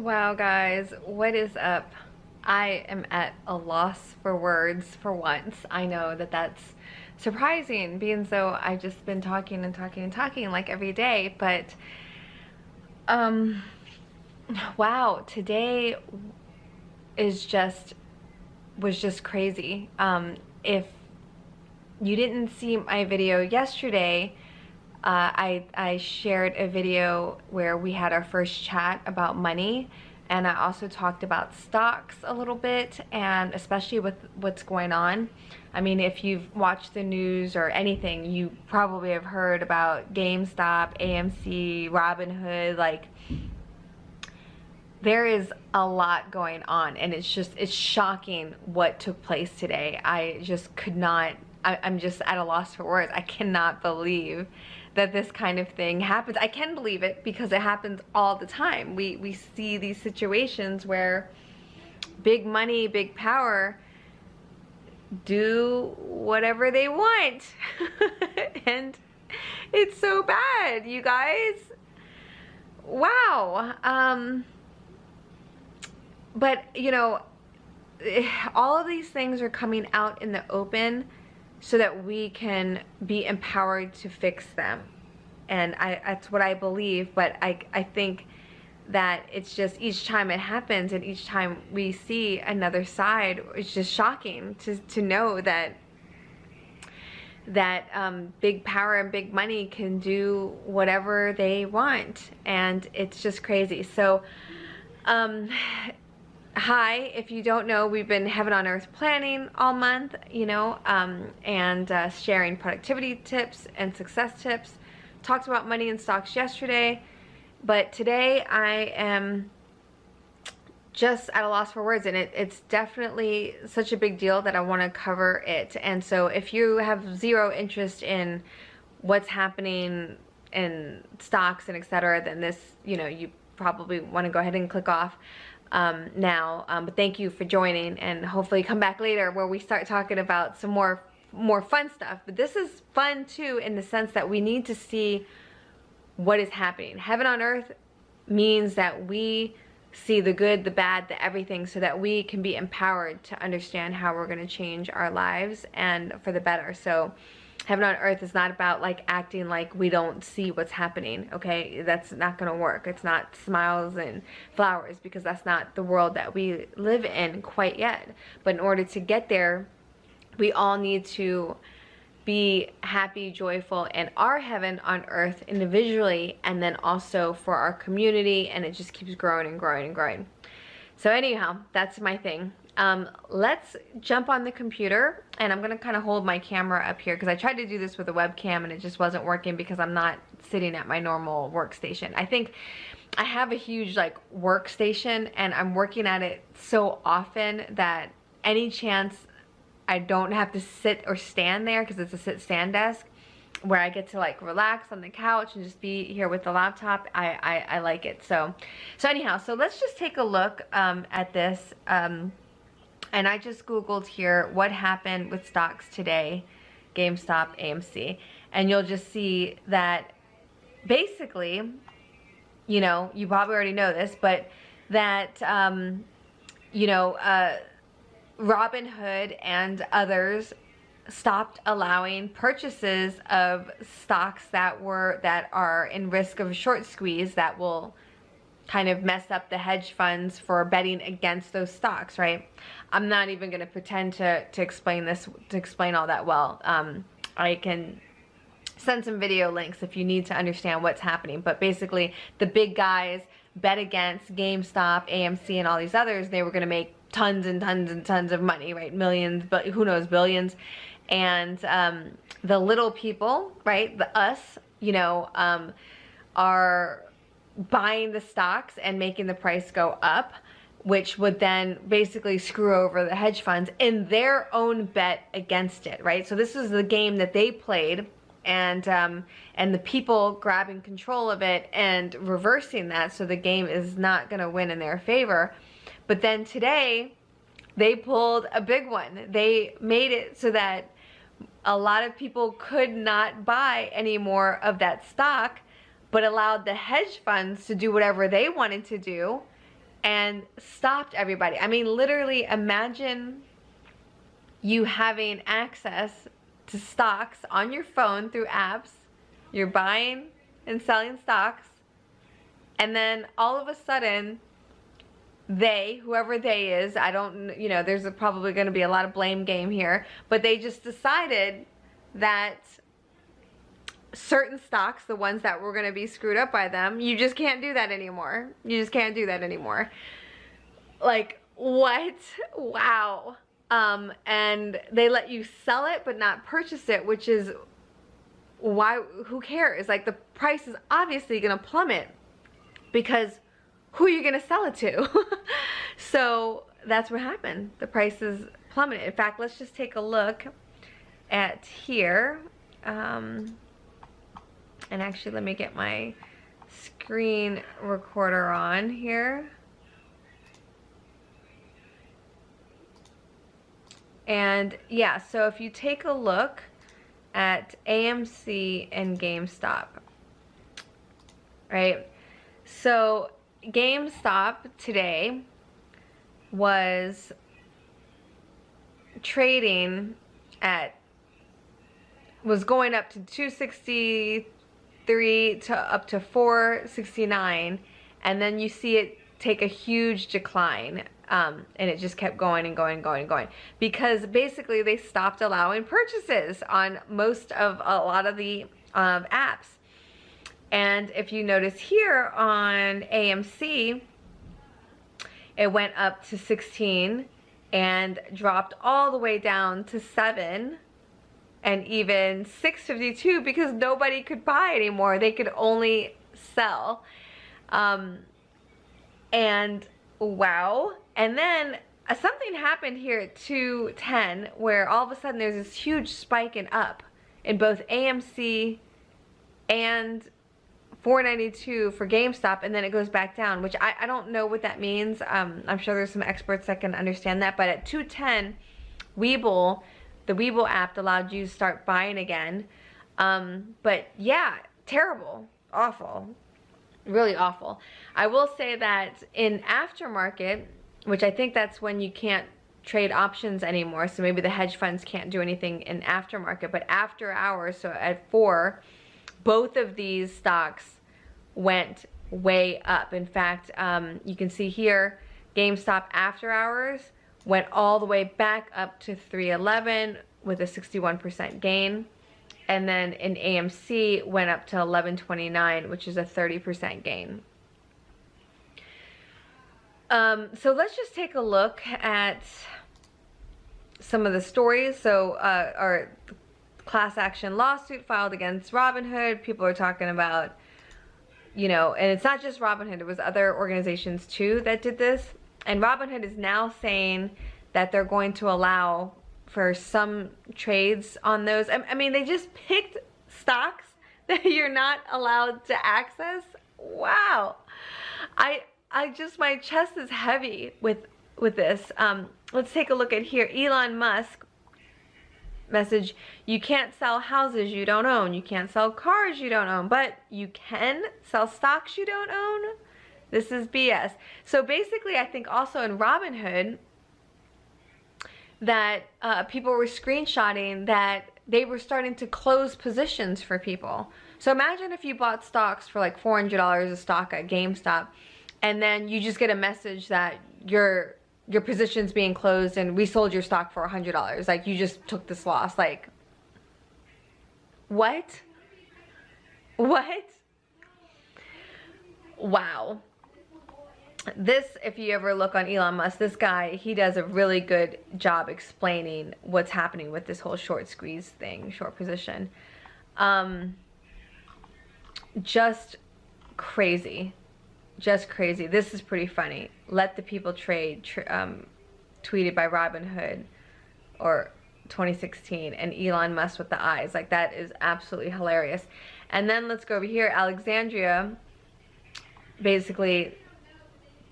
Wow, guys, what is up? I am at a loss for words for once. I know that that's surprising, being so I've just been talking and talking and talking like every day, but um wow, today is just was just crazy. If you didn't see my video yesterday, I shared a video where we had our first chat about money, and I also talked about stocks a little bit, and especially with what's going on. I mean, if you've watched the news or anything, you probably have heard about GameStop, AMC, Robinhood. Like, there is a lot going on, and it's shocking what took place today. I just could not, I'm just at a loss for words. I cannot believe that this kind of thing happens. I can believe it because it happens all the time. We see these situations where big money, big power do whatever they want. And it's so bad, you guys. Wow. But you know, all of these things are coming out in the open so that we can be empowered to fix them. And that's what I believe, but I think that it's just each time it happens and each time we see another side, it's just shocking to know that big power and big money can do whatever they want, and it's just crazy. So hi, if you don't know, we've been Heaven on Earth planning all month, you know, and sharing productivity tips and success tips. Talked about money and stocks yesterday, but today I am just at a loss for words, and it's definitely such a big deal that I want to cover it. And so if you have zero interest in what's happening in stocks and etc., then this, you know, you probably want to go ahead and click off now, but thank you for joining, and hopefully come back later where we start talking about some more fun stuff. But this is fun too, in the sense that we need to see what is happening. Heaven on earth means that we see the good, the bad, the everything, so that we can be empowered to understand how we're going to change our lives and for the better. So Heaven on earth is not about like acting like we don't see what's happening, okay? That's not gonna work. It's not smiles and flowers, because that's not the world that we live in quite yet. But in order to get there, we all need to be happy, joyful, and our heaven on earth individually, and then also for our community, and it just keeps growing and growing and growing. So anyhow, that's my thing. Let's jump on the computer, and I'm gonna kind of hold my camera up here because I tried to do this with a webcam and it just wasn't working because I'm not sitting at my normal workstation. I think I have a huge like workstation, and I'm working at it so often that any chance I don't have to sit or stand there, because it's a sit-stand desk, where I get to like relax on the couch and just be here with the laptop, I like it. So anyhow, so let's just take a look at this. And I just Googled here what happened with stocks today, GameStop, AMC, and you'll just see that basically, you know, you probably already know this, but that, you know, Robinhood and others stopped allowing purchases of stocks that are in risk of a short squeeze that will kind of mess up the hedge funds for betting against those stocks, right? I'm not even going to pretend to explain this, to explain all that well. I can send some video links if you need to understand what's happening. But basically, the big guys bet against GameStop, AMC, and all these others. They were going to make tons and tons and tons of money, right? Millions, but who knows, billions. And the little people, right, the us, you know, are buying the stocks and making the price go up, which would then basically screw over the hedge funds in their own bet against it, right? So this is the game that they played, and the people grabbing control of it and reversing that, so the game is not going to win in their favor. But then today, they pulled a big one. They made it so that a lot of people could not buy any more of that stock, but allowed the hedge funds to do whatever they wanted to do, and stopped everybody. I mean, literally imagine you having access to stocks on your phone through apps. You're buying and selling stocks, and then all of a sudden whoever they is, I don't, you know, there's probably going to be a lot of blame game here, but they just decided that certain stocks, the ones that were going to be screwed up by them, you just can't do that anymore. You just can't do that anymore. Like, what? Wow. And they let you sell it but not purchase it, which is why, who cares? Like, the price is obviously going to plummet because who are you going to sell it to? So that's what happened. The prices plummeted. In fact, let's just take a look at here. And actually, let me get my screen recorder on here. And yeah, so if you take a look at AMC and GameStop, right? So GameStop today was trading was going up to 263 to up to 469, and then you see it take a huge decline, and it just kept going and going and going and going, because basically they stopped allowing purchases on most of a lot of the apps. And if you notice here on AMC, it went up to 16 and dropped all the way down to 7 and even 652 because nobody could buy anymore. They could only sell. And wow. And then something happened here at 210 where all of a sudden there's this huge spike up in both AMC and 492 for GameStop, and then it goes back down, which I don't know what that means. I'm sure there's some experts that can understand that, but at 210, Webull, the Webull app allowed you to start buying again. But yeah, terrible, awful, really awful. I will say that in aftermarket, which I think that's when you can't trade options anymore, so maybe the hedge funds can't do anything in aftermarket, but after hours, so at 4, both of these stocks went way up. In fact, you can see here, GameStop after hours went all the way back up to 311 with a 61% gain. And then in AMC went up to 1129, which is a 30% gain. So let's just take a look at some of the stories. So our class action lawsuit filed against Robinhood. People are talking about, you know, and it's not just Robinhood, it was other organizations too that did this. And Robinhood is now saying that they're going to allow for some trades on those. I mean, they just picked stocks that you're not allowed to access. Wow. I just, my chest is heavy with this. Let's take a look at here. Elon Musk message: you can't sell houses you don't own, you can't sell cars you don't own, but you can sell stocks you don't own. This is BS. So basically, I think also in Robinhood that people were screenshotting that they were starting to close positions for people. So imagine if you bought stocks for like $400 a stock at GameStop, and then you just get a message that your position's being closed and we sold your stock for $100. Like, you just took this loss. Like, what? What? Wow. This, if you ever look on Elon Musk, this guy, he does a really good job explaining what's happening with this whole short squeeze thing, short position. Just crazy. Just crazy. This is pretty funny. Let the people trade, tweeted by Robinhood, or 2016, and Elon Musk with the eyes. Like, that is absolutely hilarious. And then let's go over here. Alexandria basically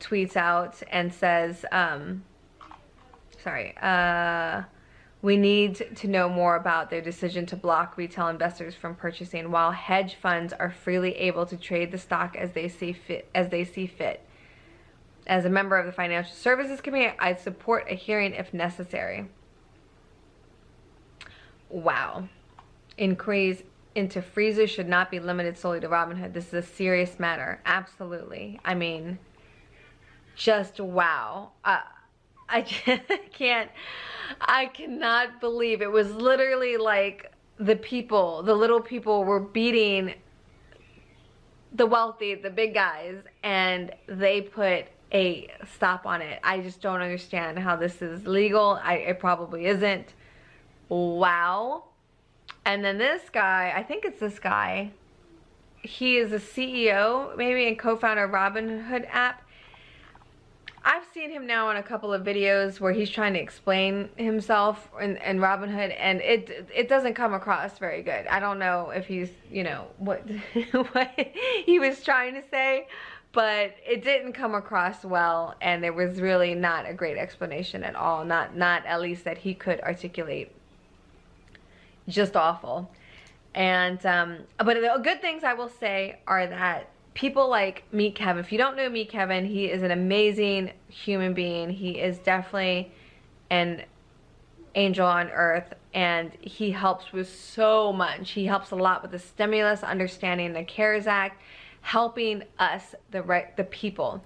tweets out and says, we need to know more about their decision to block retail investors from purchasing, while hedge funds are freely able to trade the stock as they see fit. As a member of the Financial Services Committee, I'd support a hearing if necessary. Wow. Inquiries into freezers should not be limited solely to Robinhood. This is a serious matter. Absolutely. I mean, just wow. I just I cannot believe it was literally like the little people were beating the wealthy, the big guys, and they put a stop on it. I just don't understand how this is legal. It probably isn't. Wow. And then this guy, I think it's this guy, he is a CEO maybe and co-founder of Robinhood app. I've seen him now in a couple of videos where he's trying to explain himself and Robinhood, and it doesn't come across very good. I don't know if he's, you know, what what he was trying to say, but it didn't come across well, and there was really not a great explanation at all. Not at least that he could articulate. Just awful. And but the good things I will say are that people like Meet Kevin. If you don't know Meet Kevin, he is an amazing human being. He is definitely an angel on earth, and he helps with so much. He helps a lot with the stimulus, understanding the CARES Act, helping us, the people.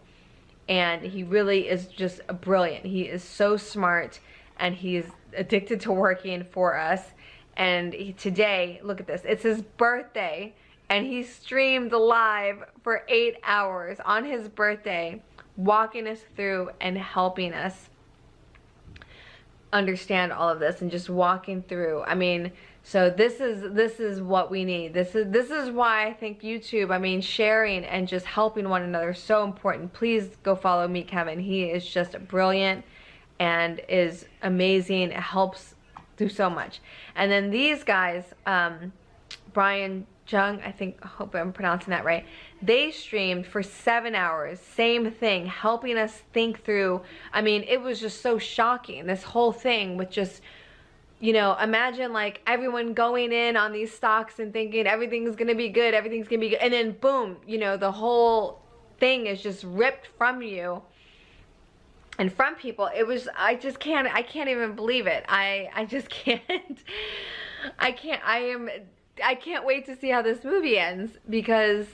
And he really is just brilliant. He is so smart, and he's addicted to working for us. And today, look at this, it's his birthday, and he streamed live for 8 hours on his birthday, walking us through and helping us understand all of this, and just walking through. I mean, so this is what we need. This is why I think YouTube, I mean, sharing and just helping one another is so important. Please go follow Meet Kevin. He is just brilliant and is amazing. It helps do so much. And then these guys, Brian Jung, I hope I'm pronouncing that right, they streamed for 7 hours, same thing, helping us think through. I mean, it was just so shocking, this whole thing with just, you know, imagine like everyone going in on these stocks and thinking everything's gonna be good, everything's gonna be good, and then boom, you know, the whole thing is just ripped from you and from people. It was, I can't even believe it. I just can't. I can't wait to see how this movie ends, because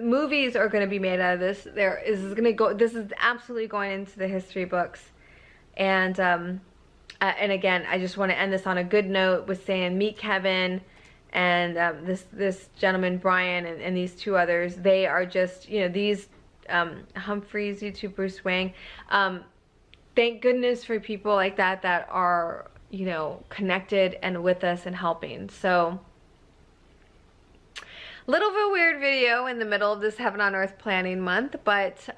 movies are gonna be made out of this. This is absolutely going into the history books. And again, I just want to end this on a good note with saying Meet Kevin and this gentleman Brian and these two others. They are just, you know, these Humphreys, YouTube, Bruce Wang. Thank goodness for people like that are, you know, connected and with us and helping. So, little of a weird video in the middle of this Heaven on Earth planning month, but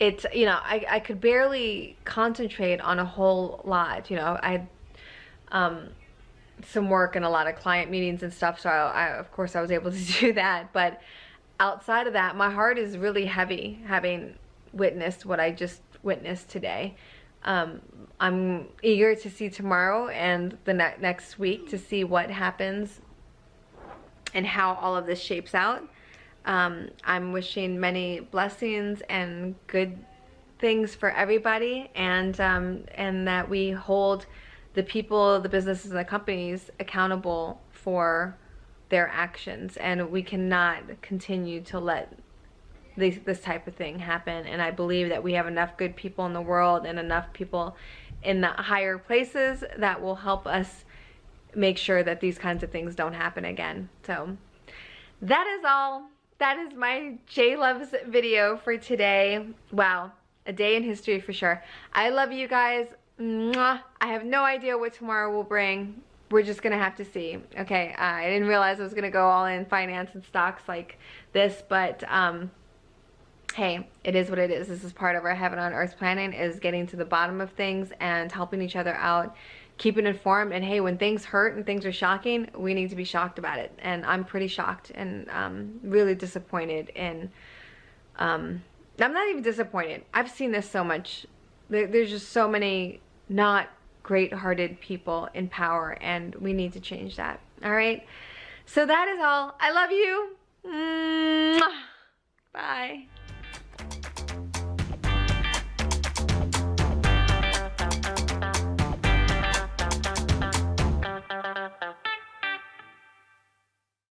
it's, you know, I could barely concentrate on a whole lot. You know, I had some work and a lot of client meetings and stuff, so of course I was able to do that. But outside of that, my heart is really heavy, having witnessed what I just witnessed today. I'm eager to see tomorrow and the next week to see what happens and how all of this shapes out. I'm wishing many blessings and good things for everybody, and that we hold the people, the businesses, and the companies accountable for their actions, and we cannot continue to let this type of thing happen. And I believe that we have enough good people in the world and enough people in the higher places that will help us make sure that these kinds of things don't happen again. So that is all. That is my JLOVES video for today. Wow, a day in history for sure. I love you guys. Mwah. I have no idea what tomorrow will bring. We're just gonna have to see. Okay, I didn't realize I was gonna go all in finance and stocks like this, but hey, it is what it is. This is part of our Heaven on Earth planning, is getting to the bottom of things and helping each other out, keeping informed. And hey, when things hurt and things are shocking, we need to be shocked about it. And I'm pretty shocked and really disappointed in, I'm not even disappointed. I've seen this so much. There's just so many not great-hearted people in power, and we need to change that. All right? So that is all. I love you. Mwah. Bye.